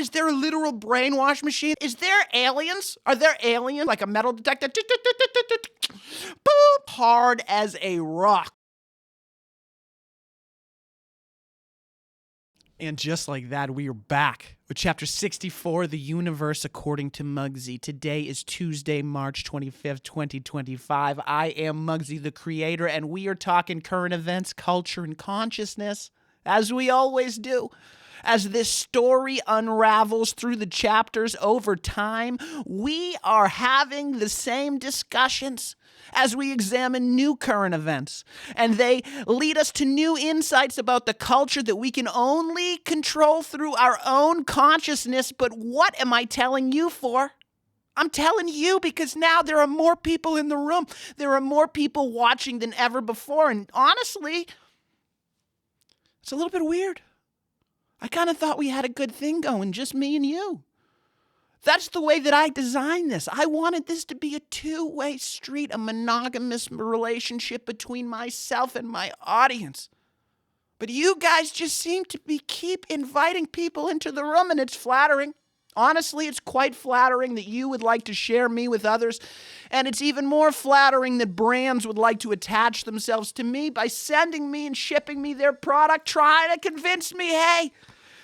Is there a literal brainwash machine? Is there aliens? Are there aliens? Like a metal detector? Boop! Hard as a rock. And just like that, we are back with Chapter 64, The Universe According to Mugsy. Today is Tuesday, March 25th, 2025. I am Mugsy the Creator, and we are talking current events, culture, and consciousness, as we always do. As this story unravels through the chapters over time, we are having the same discussions as we examine new current events. And they lead us to new insights about the culture that we can only control through our own consciousness. But what am I telling you for? I'm telling you because now there are more people in the room. There are more people watching than ever before. And honestly, it's a little bit weird. I kind of thought we had a good thing going, just me and you. That's the way that I designed this. I wanted this to be a two-way street, a monogamous relationship between myself and my audience. But you guys just seem to keep inviting people into the room, and it's flattering. Honestly, it's quite flattering that you would like to share me with others, and it's even more flattering that brands would like to attach themselves to me by sending me and shipping me their product, trying to convince me, hey,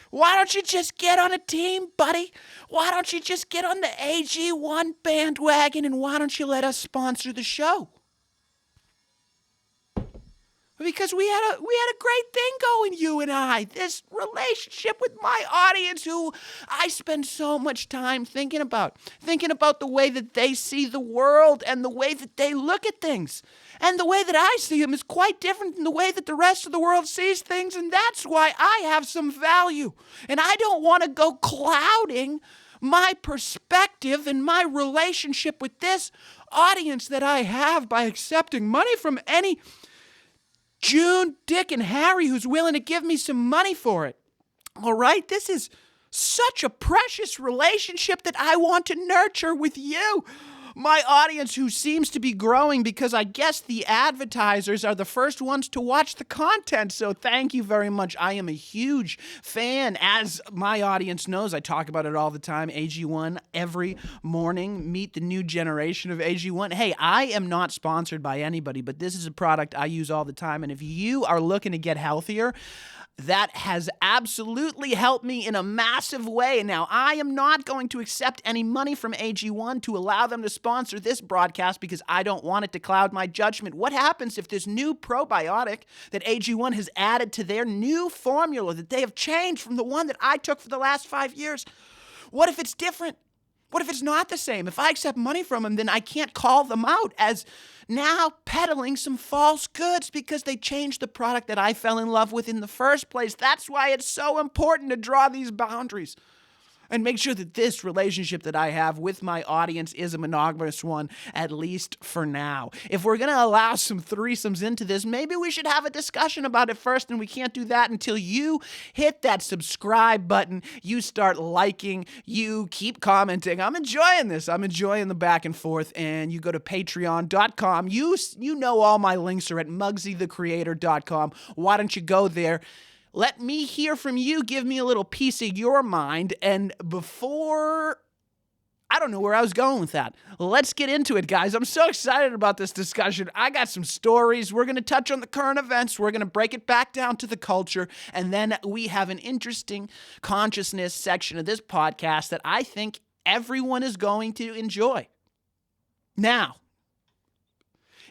why don't you just get on a team, buddy? Why don't you just get on the AG1 bandwagon, and why don't you let us sponsor the show? Because we had a great thing going, you and I. This relationship with my audience who I spend so much time thinking about the way that they see the world and the way that they look at things. And the way that I see them is quite different than the way that the rest of the world sees things, and that's why I have some value. And I don't want to go clouding my perspective and my relationship with this audience that I have by accepting money from any June, Dick, and Harry who's willing to give me some money for it. All right? This is such a precious relationship that I want to nurture with you. My audience who seems to be growing because I guess the advertisers are the first ones to watch the content. So thank you very much. I am a huge fan. As my audience knows, I talk about it all the time. AG1 every morning. Meet the new generation of AG1. Hey, I am not sponsored by anybody, but this is a product I use all the time. And if you are looking to get healthier, that has absolutely helped me in a massive way. Now, I am not going to accept any money from AG1 to allow them to sponsor this broadcast because I don't want it to cloud my judgment. What happens if this new probiotic that AG1 has added to their new formula that they have changed from the one that I took for the last 5 years? What if it's different? What if it's not the same? If I accept money from them, then I can't call them out as now peddling some false goods because they changed the product that I fell in love with in the first place. That's why it's so important to draw these boundaries and make sure that this relationship that I have with my audience is a monogamous one, at least for now. If we're going to allow some threesomes into this, maybe we should have a discussion about it first, and we can't do that until you hit that subscribe button, you start liking, you keep commenting. I'm enjoying this. I'm enjoying the back and forth, and you go to patreon.com. You know all my links are at MugsyTheCreator.com. Why don't you go there? Let me hear from you. Give me a little piece of your mind. And before, I don't know where I was going with that. Let's get into it, guys. I'm so excited about this discussion. I got some stories. We're going to touch on the current events. We're going to break it back down to the culture. And then we have an interesting consciousness section of this podcast that I think everyone is going to enjoy. Now,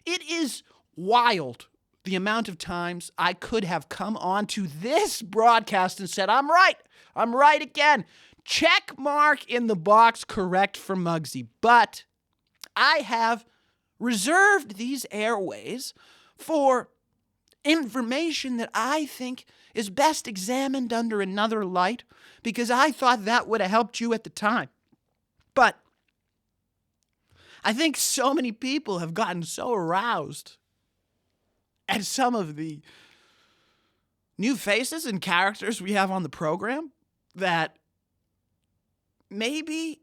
it is wild the amount of times I could have come on to this broadcast and said, I'm right again. Check mark in the box, correct for Mugsy. But I have reserved these airways for information that I think is best examined under another light because I thought that would have helped you at the time. But I think so many people have gotten so aroused at some of the new faces and characters we have on the program that maybe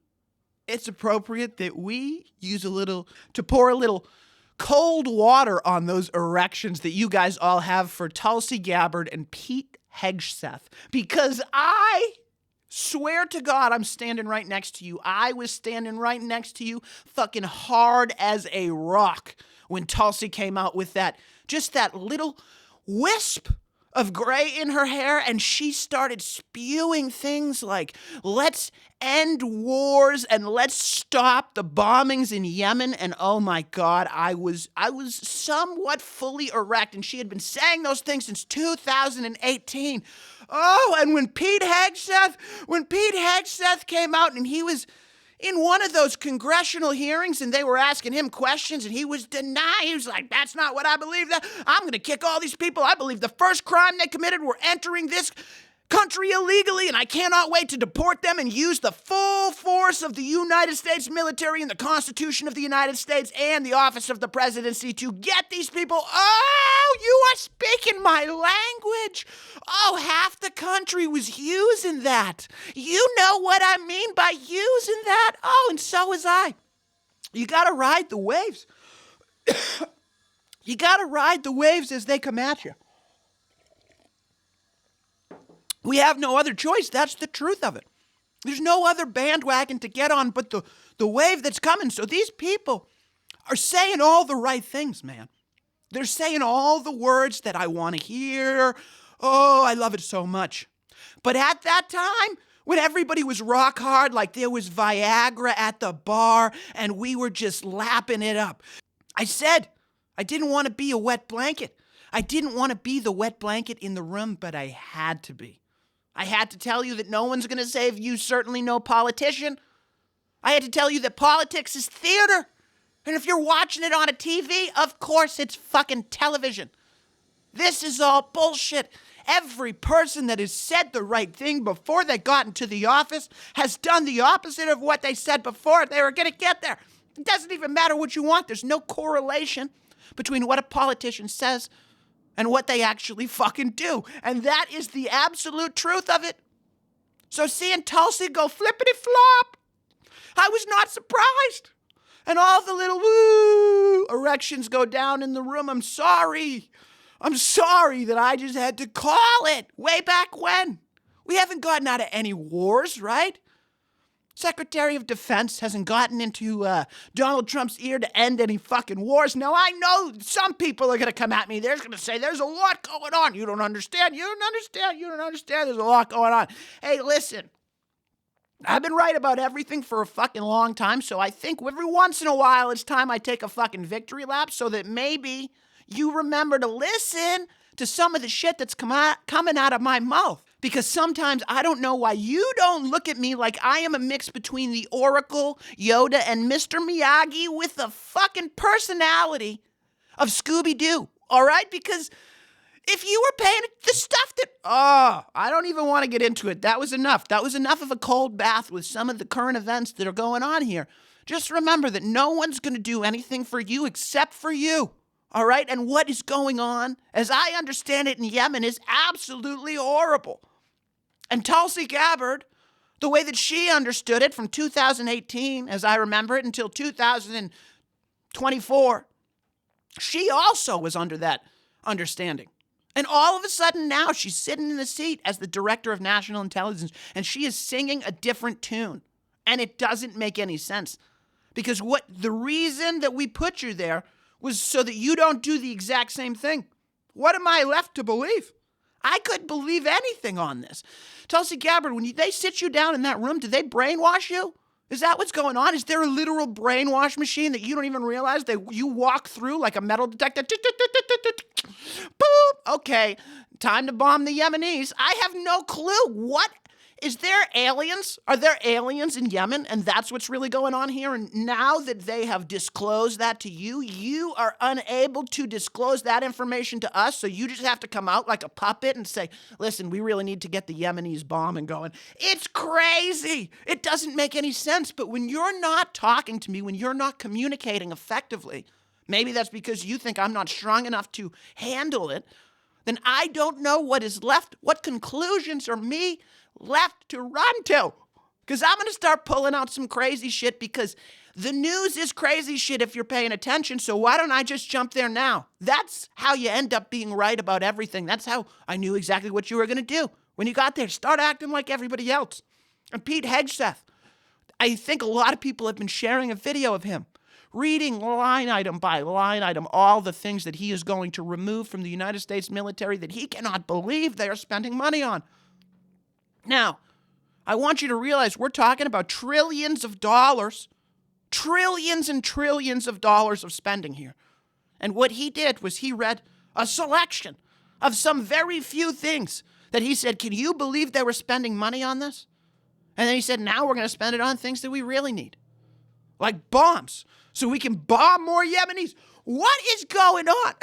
it's appropriate that we use to pour a little cold water on those erections that you guys all have for Tulsi Gabbard and Pete Hegseth. Because I Swear to God, I'm standing right next to you. I was standing right next to you, fucking hard as a rock when Tulsi came out with that little wisp of gray in her hair, and she started spewing things like, let's end wars and let's stop the bombings in Yemen. And oh my God, I was somewhat fully erect, and she had been saying those things since 2018. Oh, and when Pete Hegseth came out, and he was in one of those congressional hearings, and they were asking him questions, and he was denying. He was like, that's not what I believe. That I'm going to kick all these people. I believe the first crime they committed were entering this country illegally, and I cannot wait to deport them and use the full force of the United States military and the Constitution of the United States and the office of the presidency to get these people. Oh, you are speaking my language. Oh, half the country was using that. You know what I mean by using that? Oh, and so was I. You got to ride the waves. You got to ride the waves as they come at you. We have no other choice. That's the truth of it. There's no other bandwagon to get on but the wave that's coming. So these people are saying all the right things, man. They're saying all the words that I want to hear. Oh, I love it so much. But at that time, when everybody was rock hard, like there was Viagra at the bar, and we were just lapping it up, I said I didn't want to be a wet blanket. I didn't want to be the wet blanket in the room, but I had to be. I had to tell you that no one's going to save you, certainly no politician. I had to tell you that politics is theater. And if you're watching it on a TV, of course it's fucking television. This is all bullshit. Every person that has said the right thing before they got into the office has done the opposite of what they said before they were going to get there. It doesn't even matter what you want. There's no correlation between what a politician says and what they actually fucking do. And that is the absolute truth of it. So seeing Tulsi go flippity-flop, I was not surprised. And all the little woo erections go down in the room. I'm sorry. I'm sorry that I just had to call it way back when. We haven't gotten out of any wars, right? Secretary of Defense hasn't gotten into Donald Trump's ear to end any fucking wars. Now, I know some people are going to come at me. They're going to say, there's a lot going on. You don't understand. You don't understand. You don't understand. There's a lot going on. Hey, listen. I've been right about everything for a fucking long time, so I think every once in a while it's time I take a fucking victory lap so that maybe you remember to listen to some of the shit that's coming out of my mouth. Because sometimes I don't know why you don't look at me like I am a mix between the Oracle, Yoda, and Mr. Miyagi with the fucking personality of Scooby-Doo, all right? Because if you were paying the stuff that, I don't even want to get into it. That was enough. That was enough of a cold bath with some of the current events that are going on here. Just remember that no one's going to do anything for you except for you. All right? And what is going on, as I understand it in Yemen, is absolutely horrible. And Tulsi Gabbard, the way that she understood it from 2018, as I remember it, until 2024, she also was under that understanding. And all of a sudden now she's sitting in the seat as the director of national intelligence, and she is singing a different tune. And it doesn't make any sense. Because the reason that we put you there was so that you don't do the exact same thing. What am I left to believe? I couldn't believe anything on this. Tulsi Gabbard, when they sit you down in that room, do they brainwash you? Is that what's going on? Is there a literal brainwash machine that you don't even realize that you walk through like a metal detector? Boop. Okay, time to bomb the Yemenis. I have no clue. What? Is there aliens? Are there aliens in Yemen? And that's what's really going on here? And now that they have disclosed that to you, you are unable to disclose that information to us. So you just have to come out like a puppet and say, listen, we really need to get the Yemenis bombing going. It's crazy. It doesn't make any sense. But when you're not talking to me, when you're not communicating effectively, maybe that's because you think I'm not strong enough to handle it, then I don't know what is left, what conclusions are me left to run to. Because I'm going to start pulling out some crazy shit because the news is crazy shit if you're paying attention. So why don't I just jump there now? That's how you end up being right about everything. That's how I knew exactly what you were going to do. When you got there, start acting like everybody else. And Pete Hegseth, I think a lot of people have been sharing a video of him reading line item by line item all the things that he is going to remove from the United States military that he cannot believe they are spending money on. Now, I want you to realize we're talking about trillions of dollars, trillions and trillions of dollars of spending here. And what he did was he read a selection of some very few things that he said, can you believe they were spending money on this? And then he said, now we're going to spend it on things that we really need, like bombs, so we can bomb more Yemenis. What is going on?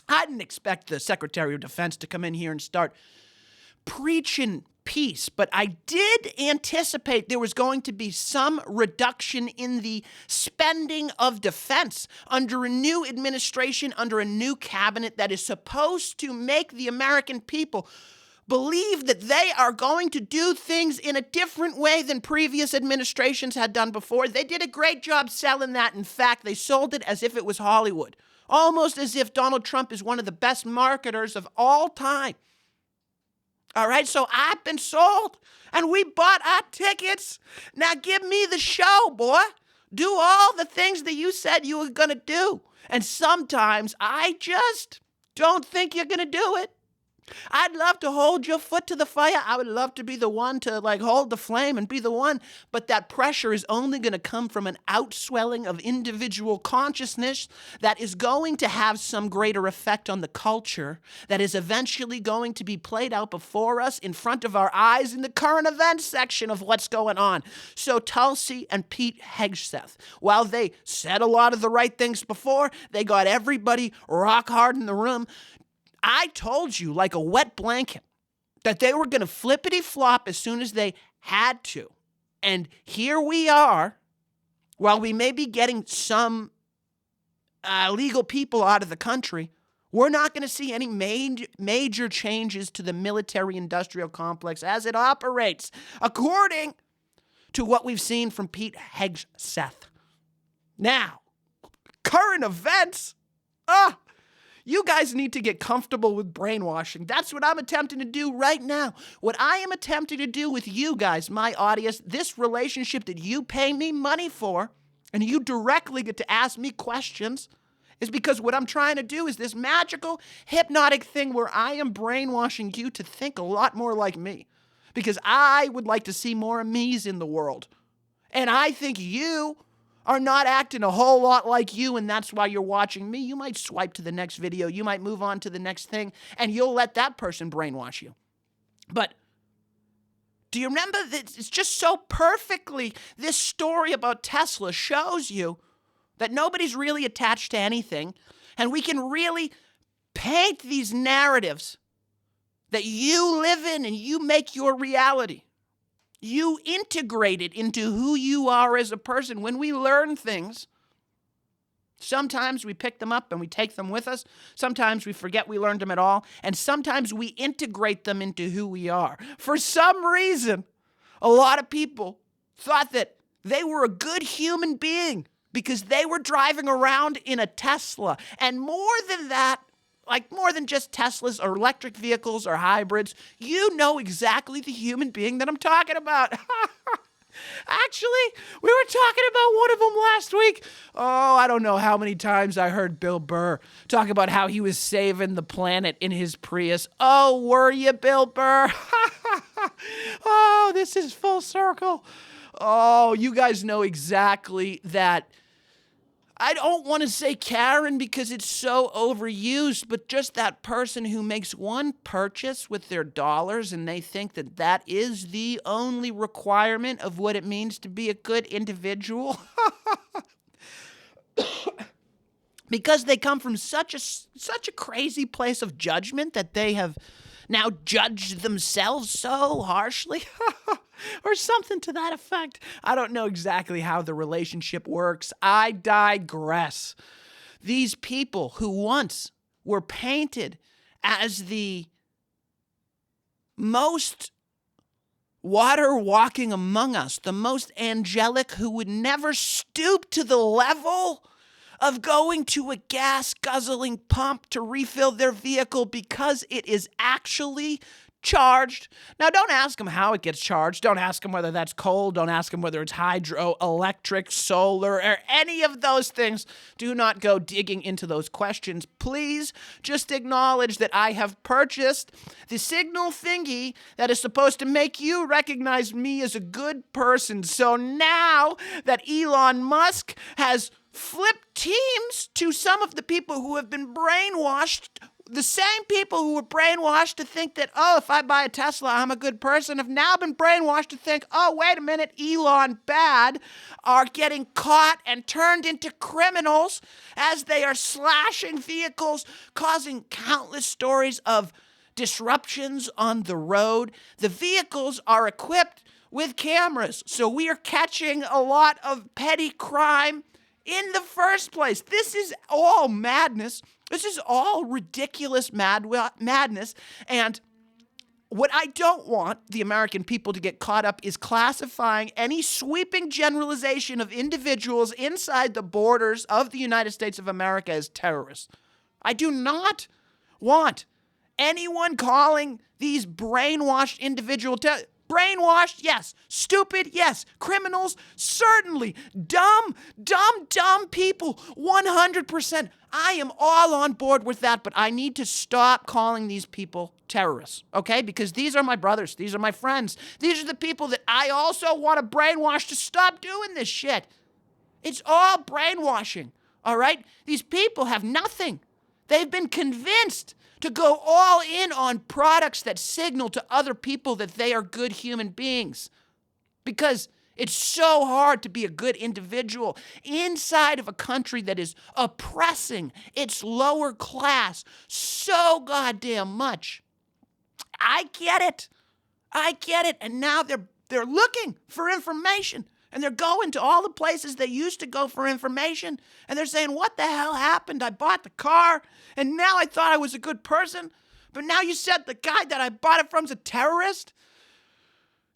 I didn't expect the Secretary of Defense to come in here and start preaching peace, but I did anticipate there was going to be some reduction in the spending of defense under a new administration, under a new cabinet that is supposed to make the American people believe that they are going to do things in a different way than previous administrations had done before. They did a great job selling that. In fact, they sold it as if it was Hollywood, almost as if Donald Trump is one of the best marketers of all time. All right, so I've been sold, and we bought our tickets. Now give me the show, boy. Do all the things that you said you were going to do. And sometimes I just don't think you're going to do it. I'd love to hold your foot to the fire. I would love to be the one to hold the flame and be the one. But that pressure is only going to come from an outswelling of individual consciousness that is going to have some greater effect on the culture that is eventually going to be played out before us in front of our eyes in the current events section of what's going on. So Tulsi and Pete Hegseth, while they said a lot of the right things before, they got everybody rock hard in the room. I told you, like a wet blanket, that they were going to flippity-flop as soon as they had to. And here we are, while we may be getting some legal people out of the country, we're not going to see any major changes to the military-industrial complex as it operates, according to what we've seen from Pete Hegseth. Now, current events, you guys need to get comfortable with brainwashing. That's what I'm attempting to do right now. What I am attempting to do with you guys, my audience, this relationship that you pay me money for, and you directly get to ask me questions, is because what I'm trying to do is this magical, hypnotic thing where I am brainwashing you to think a lot more like me. Because I would like to see more of me's in the world. And I think you are not acting a whole lot like you, and that's why you're watching me. You might swipe to the next video. You might move on to the next thing, and you'll let that person brainwash you. But do you remember that it's just so perfectly, this story about Tesla shows you that nobody's really attached to anything, and we can really paint these narratives that you live in and you make your reality. You integrate it into who you are as a person. When we learn things, sometimes we pick them up and we take them with us. Sometimes we forget we learned them at all. And sometimes we integrate them into who we are. For some reason, a lot of people thought that they were a good human being because they were driving around in a Tesla. And more than that, like more than just Teslas or electric vehicles or hybrids, you know exactly the human being that I'm talking about. Actually, we were talking about one of them last week. Oh, I don't know how many times I heard Bill Burr talk about how he was saving the planet in his Prius. Oh, were you, Bill Burr? Oh, this is full circle. Oh, you guys know exactly that. I don't want to say Karen because it's so overused, but just that person who makes one purchase with their dollars and they think that that is the only requirement of what it means to be a good individual. Because they come from such a crazy place of judgment that they have now judged themselves so harshly. Or something to that effect. I don't know exactly how the relationship works. I digress. These people who once were painted as the most water walking among us, the most angelic, who would never stoop to the level of going to a gas guzzling pump to refill their vehicle because it is actually charged. Now, don't ask them how it gets charged. Don't ask them whether that's coal. Don't ask them whether it's hydro, electric, solar, or any of those things. Do not go digging into those questions. Please just acknowledge that I have purchased the signal thingy that is supposed to make you recognize me as a good person. So now that Elon Musk has flipped teams to some of the people who have been brainwashed, the same people who were brainwashed to think that, oh, if I buy a Tesla, I'm a good person, have now been brainwashed to think, oh, wait a minute, Elon bad, are getting caught and turned into criminals as they are slashing vehicles, causing countless stories of disruptions on the road. The vehicles are equipped with cameras, so we are catching a lot of petty crime in the first place. This is all madness. This is all ridiculous madness. And what I don't want the American people to get caught up is classifying any sweeping generalization of individuals inside the borders of the United States of America as terrorists. I do not want anyone calling these brainwashed individuals brainwashed, yes. Stupid, yes. Criminals, certainly. Dumb people, 100%. I am all on board with that, but I need to stop calling these people terrorists, okay? Because these are my brothers. These are my friends. These are the people that I also want to brainwash to stop doing this shit. It's all brainwashing, all right? These people have nothing. They've been convinced to go all in on products that signal to other people that they are good human beings. Because it's so hard to be a good individual inside of a country that is oppressing its lower class so goddamn much. I get it. And now they're looking for information. And they're going to all the places they used to go for information. And they're saying, what the hell happened? I bought the car, and now I thought I was a good person. But now you said the guy that I bought it from is a terrorist?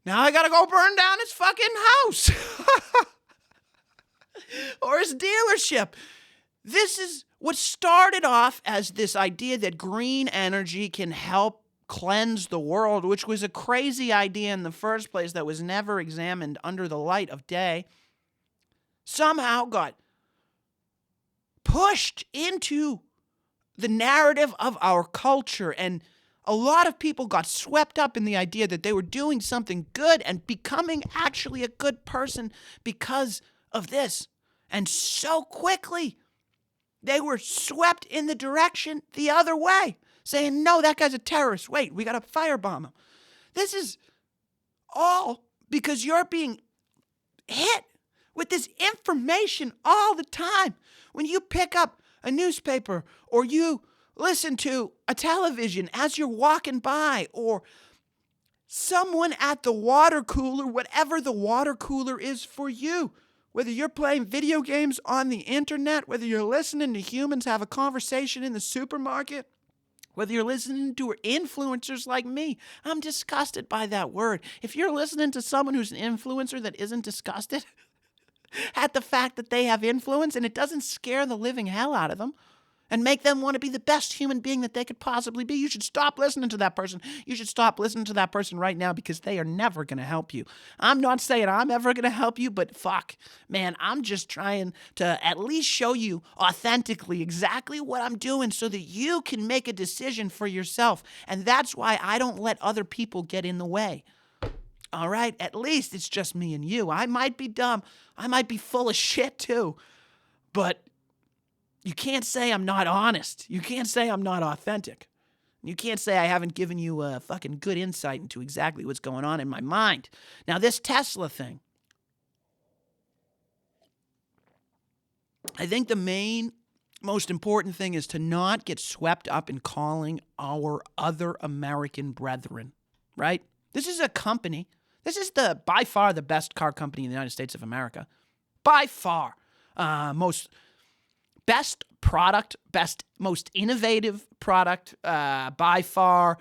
Now I gotta go burn down his fucking house. Or his dealership. This is what started off as this idea that green energy can help cleanse the world, which was a crazy idea in the first place that was never examined under the light of day, somehow got pushed into the narrative of our culture. And a lot of people got swept up in the idea that they were doing something good and becoming actually a good person because of this. And so quickly, they were swept in the direction the other way, saying, no, that guy's a terrorist. Wait, we got to firebomb him. This is all because you're being hit with this information all the time. When you pick up a newspaper or you listen to a television as you're walking by, or someone at the water cooler, whatever the water cooler is for you, whether you're playing video games on the internet, whether you're listening to humans have a conversation in the supermarket, whether you're listening to influencers like me. I'm disgusted by that word. If you're listening to someone who's an influencer that isn't disgusted at the fact that they have influence and it doesn't scare the living hell out of them and make them want to be the best human being that they could possibly be, you should stop listening to that person. You should stop listening to that person right now, because they are never going to help you. I'm not saying I'm ever going to help you, but fuck, man, I'm just trying to at least show you authentically exactly what I'm doing so that you can make a decision for yourself. And that's why I don't let other people get in the way. All right? At least it's just me and you. I might be dumb. I might be full of shit too. But you can't say I'm not honest. You can't say I'm not authentic. You can't say I haven't given you a fucking good insight into exactly what's going on in my mind. Now, this Tesla thing, I think the most important thing is to not get swept up in calling our other American brethren, right? This is a company. This is by far the best car company in the United States of America. By far. Best product, most innovative product, by far.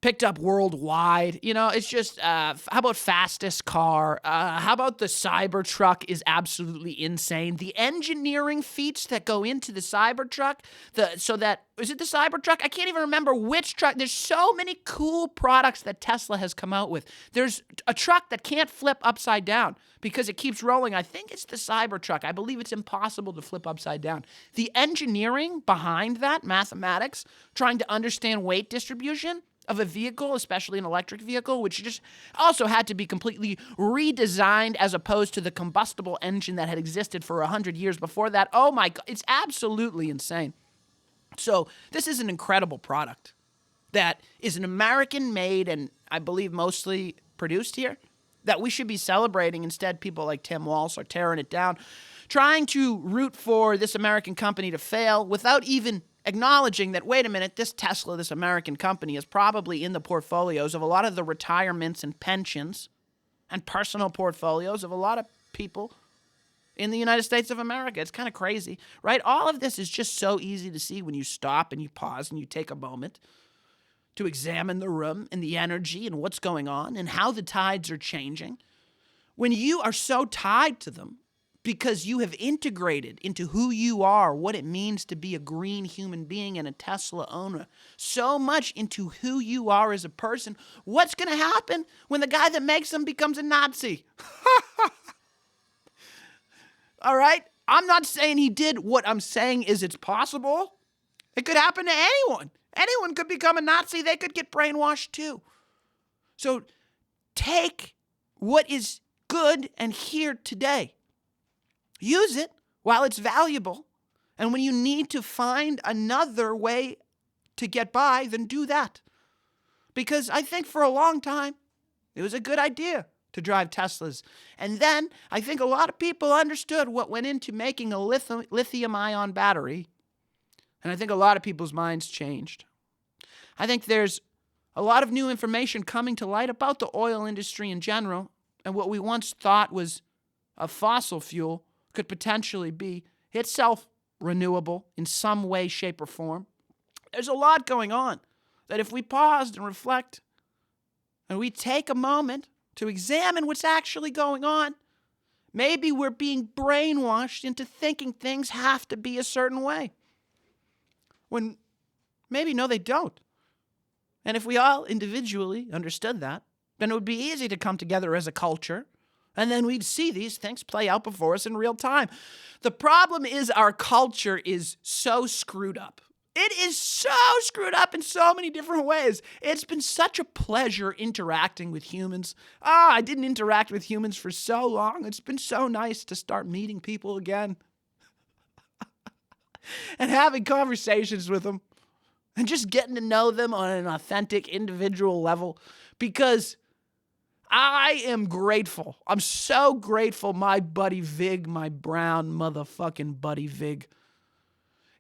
picked up worldwide. It's just, how about fastest car? How about the Cybertruck is absolutely insane. The engineering feats that go into the Cybertruck, is it the Cybertruck? I can't even remember which truck. There's so many cool products that Tesla has come out with. There's a truck that can't flip upside down because it keeps rolling. I think it's the Cybertruck. I believe it's impossible to flip upside down. The engineering behind that, mathematics, trying to understand weight distribution of a vehicle, especially an electric vehicle, which just also had to be completely redesigned as opposed to the combustible engine that had existed for 100 years before that. Oh my God, it's absolutely insane. So this is an incredible product that is an American-made and I believe mostly produced here that we should be celebrating. Instead, people like Tim Walsh are tearing it down, trying to root for this American company to fail without even acknowledging that, wait a minute, this Tesla, this American company, is probably in the portfolios of a lot of the retirements and pensions and personal portfolios of a lot of people in the United States of America. It's kind of crazy, right? All of this is just so easy to see when you stop and you pause and you take a moment to examine the room and the energy and what's going on and how the tides are changing. When you are so tied to them, because you have integrated into who you are, what it means to be a green human being and a Tesla owner, so much into who you are as a person, what's going to happen when the guy that makes them becomes a Nazi? All right? I'm not saying he did. What I'm saying is it's possible. It could happen to anyone. Anyone could become a Nazi. They could get brainwashed too. So take what is good and here today. Use it while it's valuable. And when you need to find another way to get by, then do that. Because I think for a long time, it was a good idea to drive Teslas. And then I think a lot of people understood what went into making a lithium-ion battery. And I think a lot of people's minds changed. I think there's a lot of new information coming to light about the oil industry in general. And what we once thought was a fossil fuel could potentially be itself renewable in some way, shape, or form. There's a lot going on that if we paused and reflect and we take a moment to examine what's actually going on, maybe we're being brainwashed into thinking things have to be a certain way. When maybe, no, they don't. And if we all individually understood that, then it would be easy to come together as a culture. And then we'd see these things play out before us in real time. The problem is our culture is so screwed up. It is so screwed up in so many different ways. It's been such a pleasure interacting with humans. I didn't interact with humans for so long. It's been so nice to start meeting people again and having conversations with them and just getting to know them on an authentic individual level, because I am grateful. I'm so grateful my buddy Vig, my brown motherfucking buddy Vig,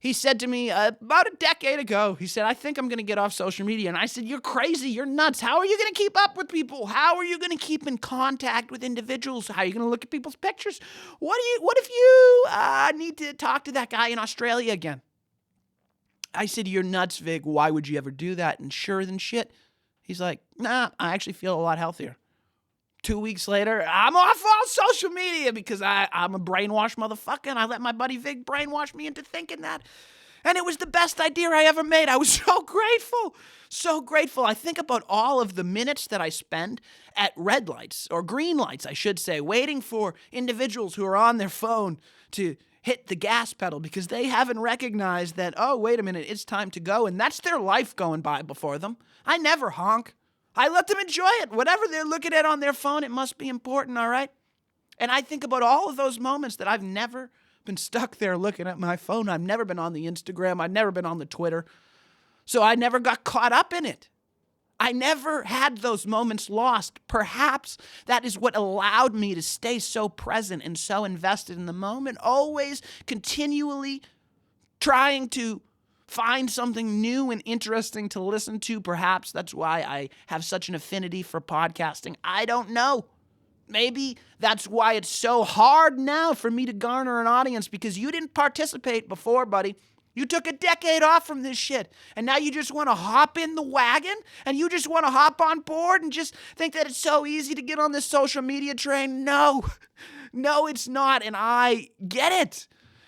he said to me about a decade ago, he said, I think I'm going to get off social media. And I said, you're crazy. You're nuts. How are you going to keep up with people? How are you going to keep in contact with individuals? How are you going to look at people's pictures? What if you need to talk to that guy in Australia again? I said, you're nuts, Vig. Why would you ever do that? And sure than shit, he's like, nah, I actually feel a lot healthier. 2 weeks later, I'm off all social media because I'm a brainwashed motherfucker, and I let my buddy Vig brainwash me into thinking that. And it was the best idea I ever made. I was so grateful. So grateful. I think about all of the minutes that I spend at red lights, or green lights, I should say, waiting for individuals who are on their phone to hit the gas pedal because they haven't recognized that, oh, wait a minute, it's time to go. And that's their life going by before them. I never honk. I let them enjoy it. Whatever they're looking at on their phone, it must be important, all right? And I think about all of those moments that I've never been stuck there looking at my phone. I've never been on the Instagram. I've never been on the Twitter. So I never got caught up in it. I never had those moments lost. Perhaps that is what allowed me to stay so present and so invested in the moment, always continually trying to find something new and interesting to listen to. Perhaps that's why I have such an affinity for podcasting. I don't know. Maybe that's why it's so hard now for me to garner an audience, because you didn't participate before, buddy. You took a decade off from this shit, and now you just want to hop in the wagon, and you just want to hop on board and just think that it's so easy to get on this social media train. No, it's not, and I get it,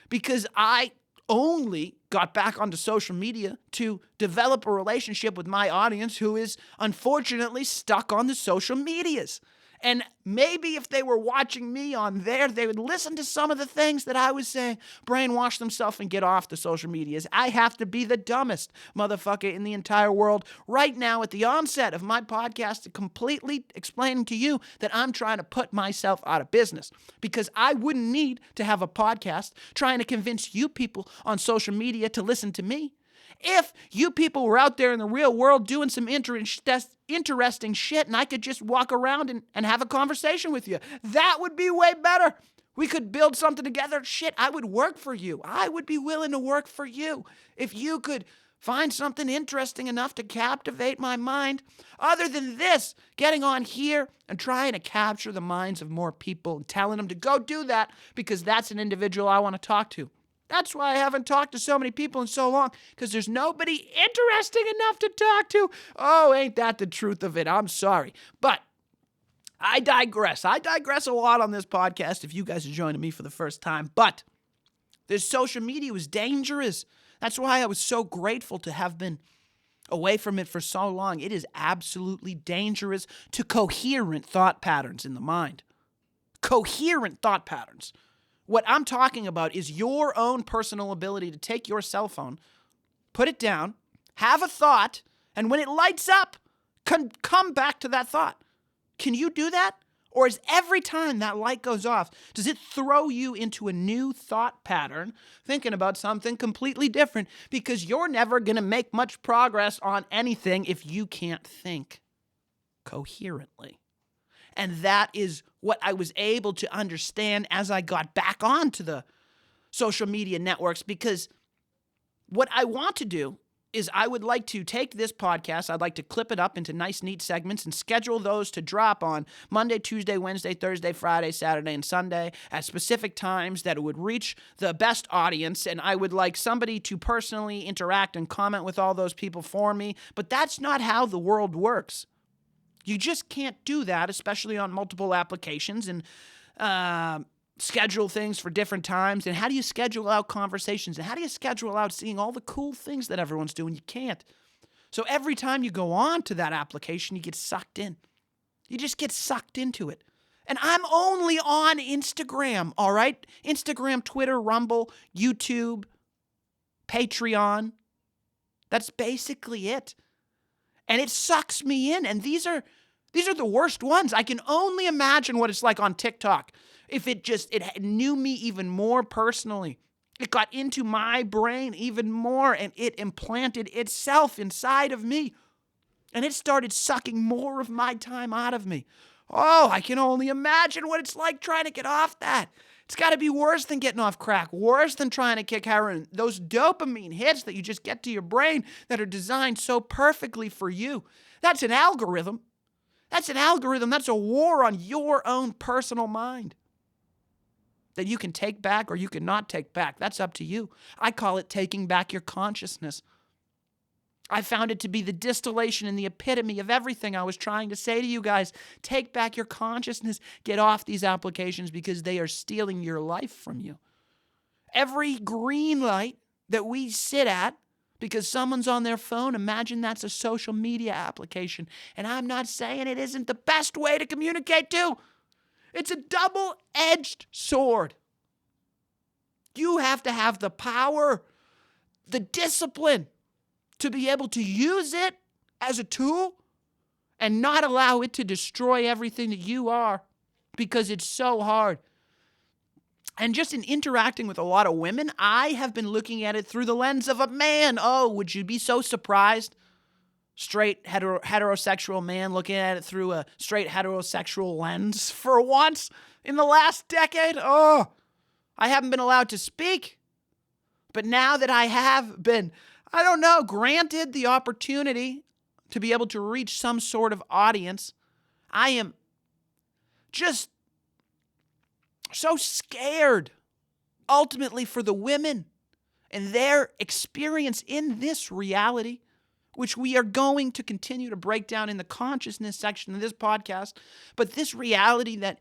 because I only got back onto social media to develop a relationship with my audience who is unfortunately stuck on the social medias. And maybe if they were watching me on there, they would listen to some of the things that I was saying, brainwash themselves and get off the social medias. I have to be the dumbest motherfucker in the entire world right now at the onset of my podcast to completely explaining to you that I'm trying to put myself out of business, because I wouldn't need to have a podcast trying to convince you people on social media to listen to me. If you people were out there in the real world doing some interesting shit and I could just walk around and have a conversation with you, that would be way better. We could build something together. Shit, I would work for you. I would be willing to work for you if you could find something interesting enough to captivate my mind. Other than this, getting on here and trying to capture the minds of more people and telling them to go do that because that's an individual I want to talk to. That's why I haven't talked to so many people in so long, because there's nobody interesting enough to talk to. Oh, ain't that the truth of it? I'm sorry. But I digress. I digress a lot on this podcast if you guys are joining me for the first time. But this social media was dangerous. That's why I was so grateful to have been away from it for so long. It is absolutely dangerous to coherent thought patterns in the mind. Coherent thought patterns. What I'm talking about is your own personal ability to take your cell phone, put it down, have a thought, and when it lights up, come back to that thought. Can you do that? Or is every time that light goes off, does it throw you into a new thought pattern, thinking about something completely different? Because you're never going to make much progress on anything if you can't think coherently. And that is what I was able to understand as I got back onto the social media networks, because what I want to do is I would like to take this podcast, I'd like to clip it up into nice, neat segments and schedule those to drop on Monday, Tuesday, Wednesday, Thursday, Friday, Saturday, and Sunday at specific times that it would reach the best audience. And I would like somebody to personally interact and comment with all those people for me. But that's not how the world works. You just can't do that, especially on multiple applications, and schedule things for different times. And how do you schedule out conversations? And how do you schedule out seeing all the cool things that everyone's doing? You can't. So every time you go on to that application, you get sucked in. You just get sucked into it. And I'm only on Instagram, all right? Instagram, Twitter, Rumble, YouTube, Patreon. That's basically it. And it sucks me in. And these are the worst ones. I can only imagine what it's like on TikTok. If it knew me even more personally. It got into my brain even more, and it implanted itself inside of me. And it started sucking more of my time out of me. Oh, I can only imagine what it's like trying to get off that. It's got to be worse than getting off crack, worse than trying to kick heroin. Those dopamine hits that you just get to your brain that are designed so perfectly for you. That's an algorithm. That's an algorithm. That's a war on your own personal mind that you can take back or you can not take back. That's up to you. I call it taking back your consciousness. I found it to be the distillation and the epitome of everything I was trying to say to you guys. Take back your consciousness. Get off these applications because they are stealing your life from you. Every green light that we sit at because someone's on their phone, imagine that's a social media application. And I'm not saying it isn't the best way to communicate too. It's a double-edged sword. You have to have the power, the discipline, to be able to use it as a tool and not allow it to destroy everything that you are, because it's so hard. And just in interacting with a lot of women, I have been looking at it through the lens of a man. Oh, would you be so surprised? Straight heterosexual man looking at it through a straight heterosexual lens for once in the last decade. Oh, I haven't been allowed to speak. But now that I have been, I don't know, granted the opportunity to be able to reach some sort of audience, I am just so scared, ultimately, for the women and their experience in this reality, which we are going to continue to break down in the consciousness section of this podcast, but this reality that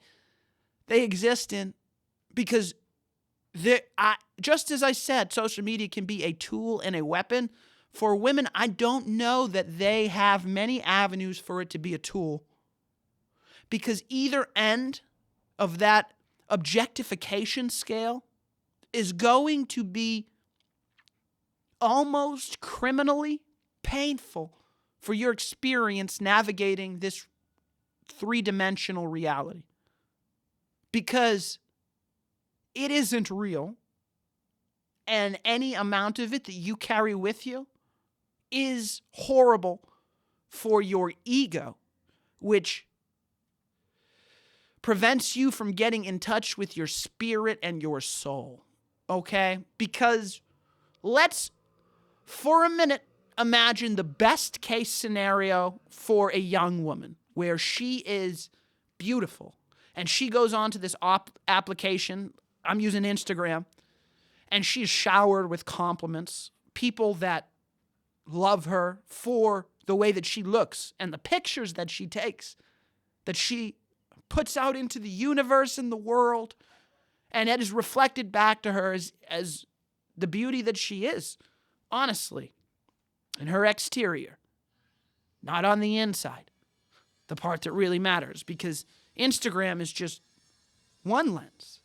they exist in, because just as I said, social media can be a tool and a weapon. For women, I don't know that they have many avenues for it to be a tool, because either end of that objectification scale is going to be almost criminally painful for your experience navigating this three-dimensional reality, because it isn't real, and any amount of it that you carry with you is horrible for your ego, which prevents you from getting in touch with your spirit and your soul, okay? Because let's, for a minute, imagine the best case scenario for a young woman where she is beautiful and she goes on to this application, I'm using Instagram, and she's showered with compliments, people that love her for the way that she looks and the pictures that she takes, that she puts out into the universe and the world, and it is reflected back to her as the beauty that she is, honestly, in her exterior, not on the inside, the part that really matters, because Instagram is just one lens.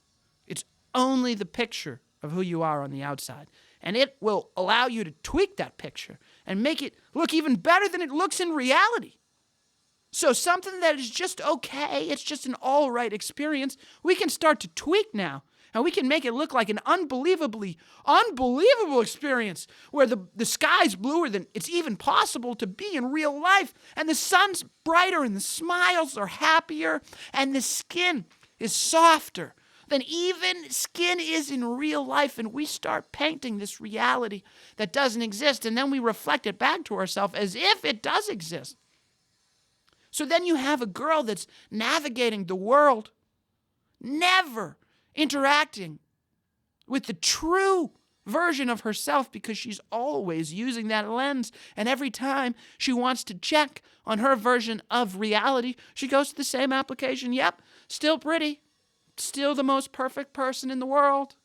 It's only the picture of who you are on the outside. And it will allow you to tweak that picture and make it look even better than it looks in reality. So something that is just okay, it's just an all right experience, we can start to tweak now. And we can make it look like an unbelievable experience where the sky's bluer than it's even possible to be in real life. And the sun's brighter and the smiles are happier and the skin is softer than even skin is in real life. And we start painting this reality that doesn't exist. And then we reflect it back to ourselves as if it does exist. So then you have a girl that's navigating the world, never interacting with the true version of herself, because she's always using that lens. And every time she wants to check on her version of reality, she goes to the same application. Yep, still pretty. Still the most perfect person in the world.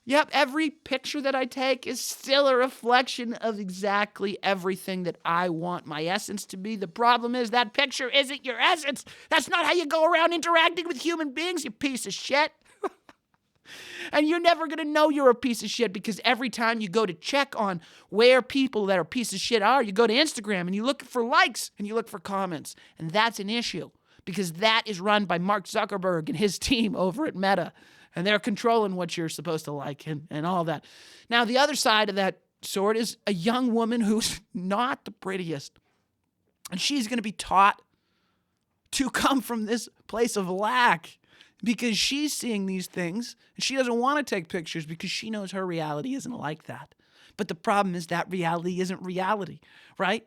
Yep, every picture that I take is still a reflection of exactly everything that I want my essence to be. The problem is that picture isn't your essence. That's not how you go around interacting with human beings, you piece of shit. And you're never going to know you're a piece of shit, because every time you go to check on where people that are piece of shit are, you go to Instagram and you look for likes and you look for comments. And that's an issue, because that is run by Mark Zuckerberg and his team over at Meta. And they're controlling what you're supposed to like and all that. Now, the other side of that sword is a young woman who's not the prettiest. And she's going to be taught to come from this place of lack, because she's seeing these things and she doesn't want to take pictures because she knows her reality isn't like that. But the problem is that reality isn't reality, right?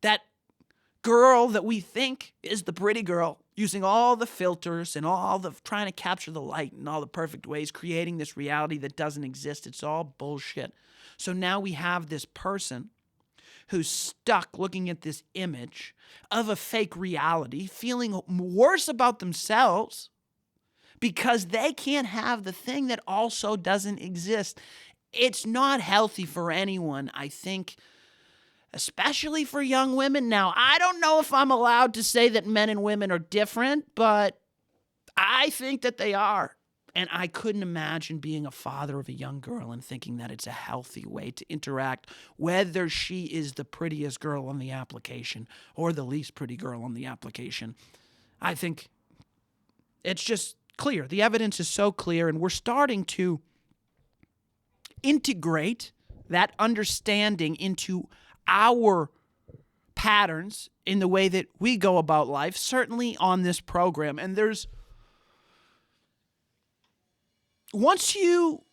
That girl that we think is the pretty girl, using all the filters and all the trying to capture the light in all the perfect ways, creating this reality that doesn't exist. It's all bullshit. So now we have this person who's stuck looking at this image of a fake reality, feeling worse about themselves because they can't have the thing that also doesn't exist. It's not healthy for anyone, I think, especially for young women. Now, I don't know if I'm allowed to say that men and women are different, but I think that they are. And I couldn't imagine being a father of a young girl and thinking that it's a healthy way to interact, whether she is the prettiest girl on the application or the least pretty girl on the application. I think it's just clear. The evidence is so clear, and we're starting to integrate that understanding into our patterns in the way that we go about life, certainly on this program. And once you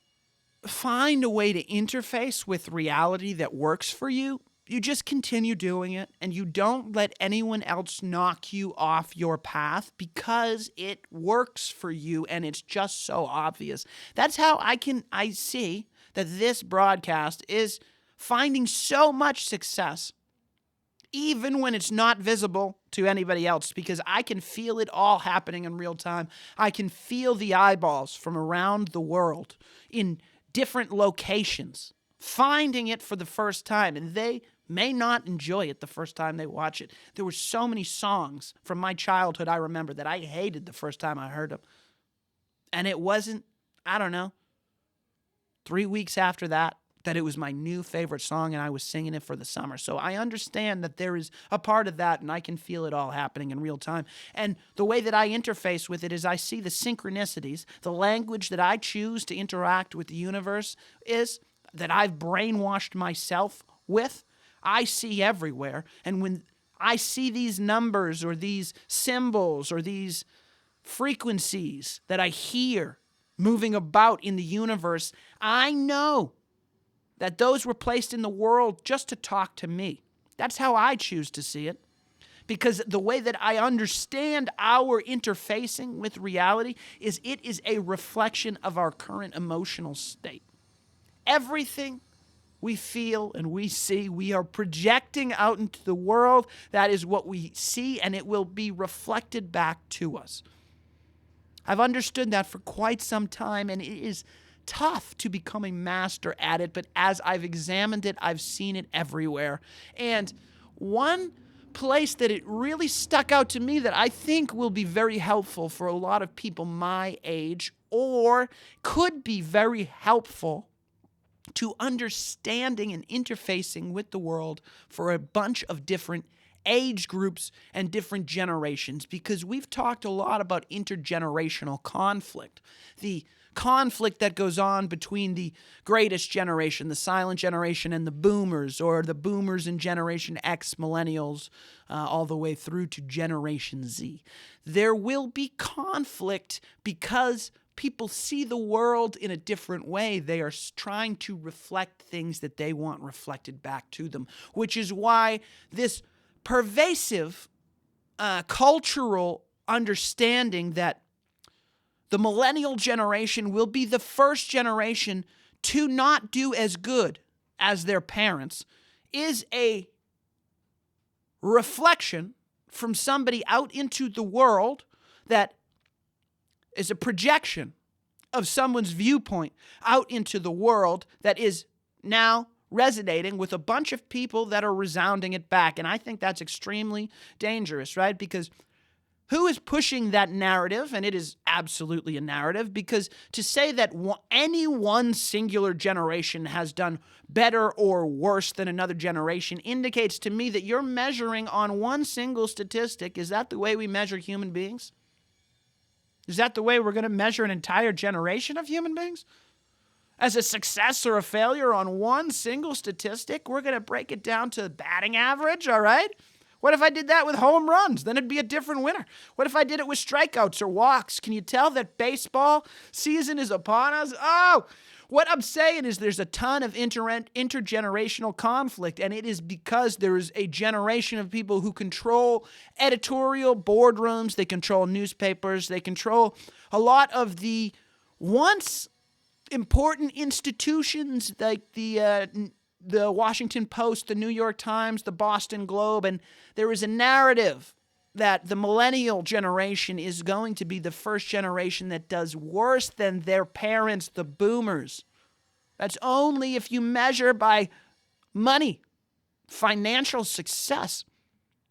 find a way to interface with reality that works for you, you just continue doing it, and you don't let anyone else knock you off your path because it works for you and it's just so obvious. That's how I see that this broadcast is finding so much success, even when it's not visible to anybody else, because I can feel it all happening in real time. I can feel the eyeballs from around the world in different locations finding it for the first time, and they may not enjoy it the first time they watch it. There were so many songs from my childhood I remember that I hated the first time I heard them. And it wasn't, 3 weeks after that it was my new favorite song, and I was singing it for the summer. So I understand that there is a part of that, and I can feel it all happening in real time. And the way that I interface with it is I see the synchronicities. The language that I choose to interact with the universe is that I've brainwashed myself with, I see everywhere. And when I see these numbers or these symbols or these frequencies that I hear moving about in the universe, I know that those were placed in the world just to talk to me. That's how I choose to see it. Because the way that I understand our interfacing with reality is it is a reflection of our current emotional state. Everything we feel and we see, we are projecting out into the world. That is what we see, and it will be reflected back to us. I've understood that for quite some time, and it is tough to become a master at it, but as I've examined it, I've seen it everywhere. And one place that it really stuck out to me that I think will be very helpful for a lot of people my age, or could be very helpful to understanding and interfacing with the world for a bunch of different age groups and different generations, because we've talked a lot about intergenerational conflict. The conflict that goes on between the greatest generation, the silent generation, and the boomers, or the boomers and Generation X, millennials, all the way through to Generation Z. There will be conflict because people see the world in a different way. They are trying to reflect things that they want reflected back to them, which is why this pervasive cultural understanding that the millennial generation will be the first generation to not do as good as their parents is a reflection from somebody out into the world that is a projection of someone's viewpoint out into the world that is now resonating with a bunch of people that are resounding it back. And I think that's extremely dangerous, right? Because who is pushing that narrative? And it is absolutely a narrative, because to say that any one singular generation has done better or worse than another generation indicates to me that you're measuring on one single statistic. Is that the way we measure human beings? Is that the way we're going to measure an entire generation of human beings? As a success or a failure on one single statistic? We're going to break it down to batting average, all right? What if I did that with home runs? Then it'd be a different winner. What if I did it with strikeouts or walks? Can you tell that baseball season is upon us? Oh, what I'm saying is there's a ton of intergenerational conflict, and it is because there is a generation of people who control editorial boardrooms, they control newspapers, they control a lot of the once important institutions like the Washington Post, the New York Times, the Boston Globe, and there is a narrative that the millennial generation is going to be the first generation that does worse than their parents, the boomers. That's only if you measure by money, financial success.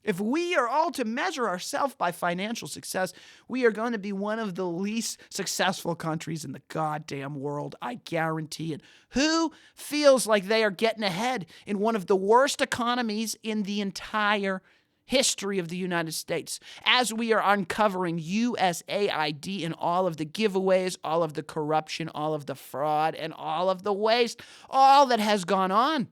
If we are all to measure ourselves by financial success, we are going to be one of the least successful countries in the goddamn world. I guarantee it. Who feels like they are getting ahead in one of the worst economies in the entire history of the United States? As we are uncovering USAID and all of the giveaways, all of the corruption, all of the fraud, and all of the waste, all that has gone on.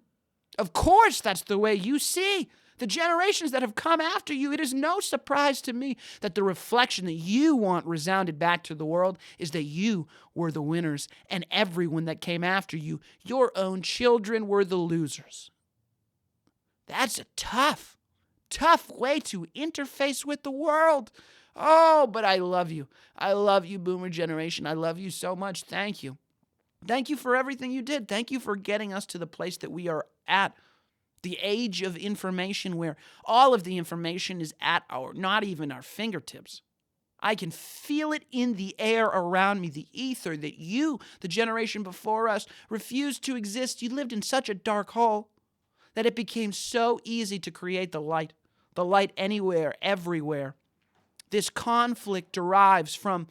Of course, that's the way you see the generations that have come after you. It is no surprise to me that the reflection that you want resounded back to the world is that you were the winners, and everyone that came after you, your own children, were the losers. That's a tough way to interface with the world. Oh, but I love you. I love you, boomer generation. I love you so much. Thank you. Thank you for everything you did. Thank you for getting us to the place that we are at. The age of information where all of the information is at not even our fingertips. I can feel it in the air around me, the ether that you, the generation before us, refused to exist. You lived in such a dark hole that it became so easy to create the light anywhere, everywhere. This conflict derives from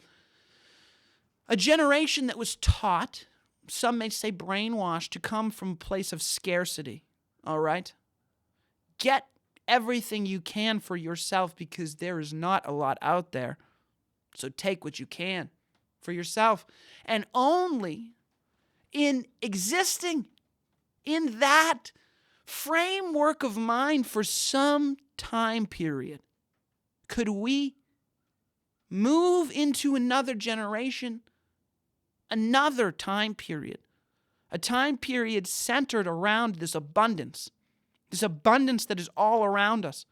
a generation that was taught, some may say brainwashed, to come from a place of scarcity. All right? Get everything you can for yourself because there is not a lot out there. So take what you can for yourself. And only in existing in that framework of mind for some time period could we move into another generation, another time period. A time period centered around this abundance that is all around us.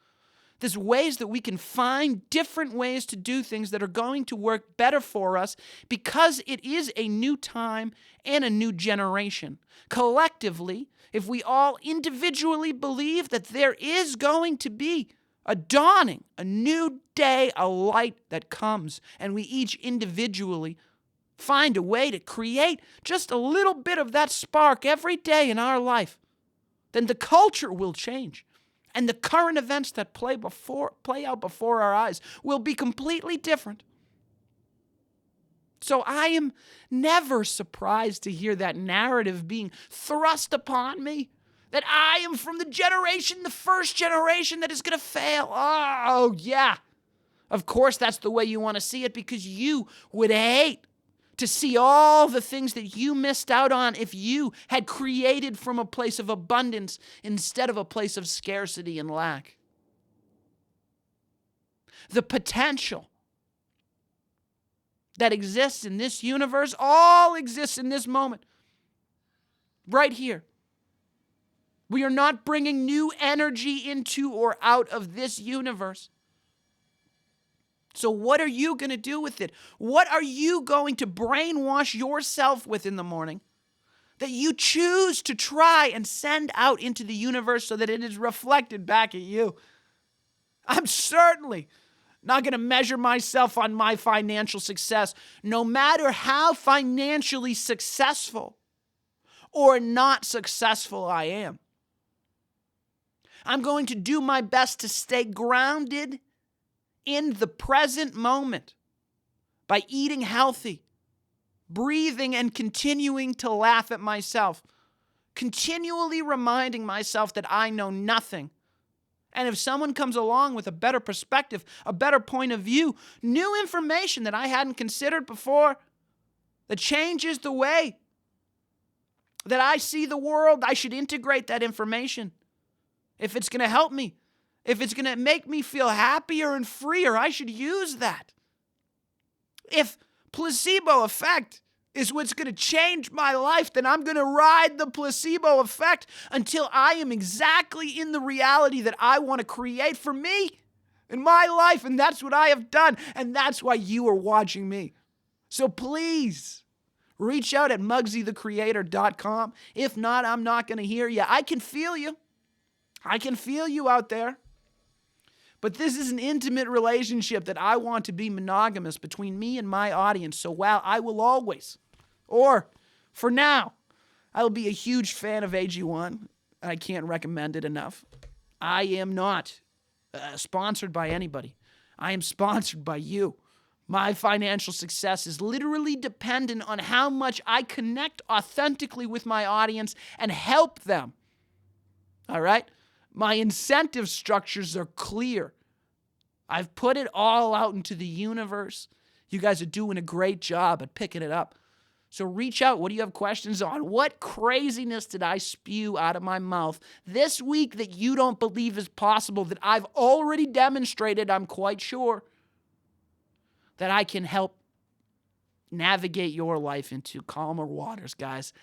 There's ways that we can find different ways to do things that are going to work better for us because it is a new time and a new generation. Collectively, if we all individually believe that there is going to be a dawning, a new day, a light that comes, and we each individually find a way to create just a little bit of that spark every day in our life, then the culture will change. And the current events that play out before our eyes will be completely different. So I am never surprised to hear that narrative being thrust upon me, that I am from the first generation that is going to fail. Oh, yeah. Of course, that's the way you want to see it because you would hate to see all the things that you missed out on if you had created from a place of abundance instead of a place of scarcity and lack. The potential that exists in this universe all exists in this moment, right here. We are not bringing new energy into or out of this universe. So what are you going to do with it? What are you going to brainwash yourself with in the morning that you choose to try and send out into the universe so that it is reflected back at you? I'm certainly not going to measure myself on my financial success, no matter how financially successful or not successful I am. I'm going to do my best to stay grounded in the present moment by eating healthy, breathing and continuing to laugh at myself, continually reminding myself that I know nothing. And if someone comes along with a better perspective, a better point of view, new information that I hadn't considered before, that changes the way that I see the world, I should integrate that information. If it's going to help me, if it's going to make me feel happier and freer, I should use that. If placebo effect is what's going to change my life, then I'm going to ride the placebo effect until I am exactly in the reality that I want to create for me in my life. And that's what I have done. And that's why you are watching me. So please reach out at MugsyTheCreator.com. If not, I'm not going to hear you. I can feel you. I can feel you out there. But this is an intimate relationship that I want to be monogamous between me and my audience. So while I will always, or for now, I will be a huge fan of AG1. I can't recommend it enough. I am not sponsored by anybody. I am sponsored by you. My financial success is literally dependent on how much I connect authentically with my audience and help them. All right? My incentive structures are clear. I've put it all out into the universe. You guys are doing a great job at picking it up. So reach out. What do you have questions on? What craziness did I spew out of my mouth this week that you don't believe is possible, that I've already demonstrated, I'm quite sure, that I can help navigate your life into calmer waters, guys?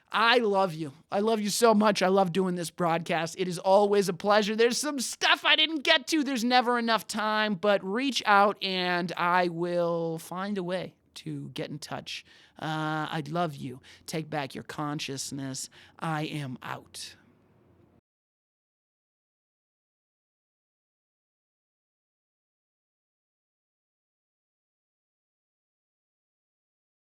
I love you. I love you so much. I love doing this broadcast. It is always a pleasure. There's some stuff I didn't get to. There's never enough time, but reach out and I will find a way to get in touch. I'd love you. Take back your consciousness. I am out.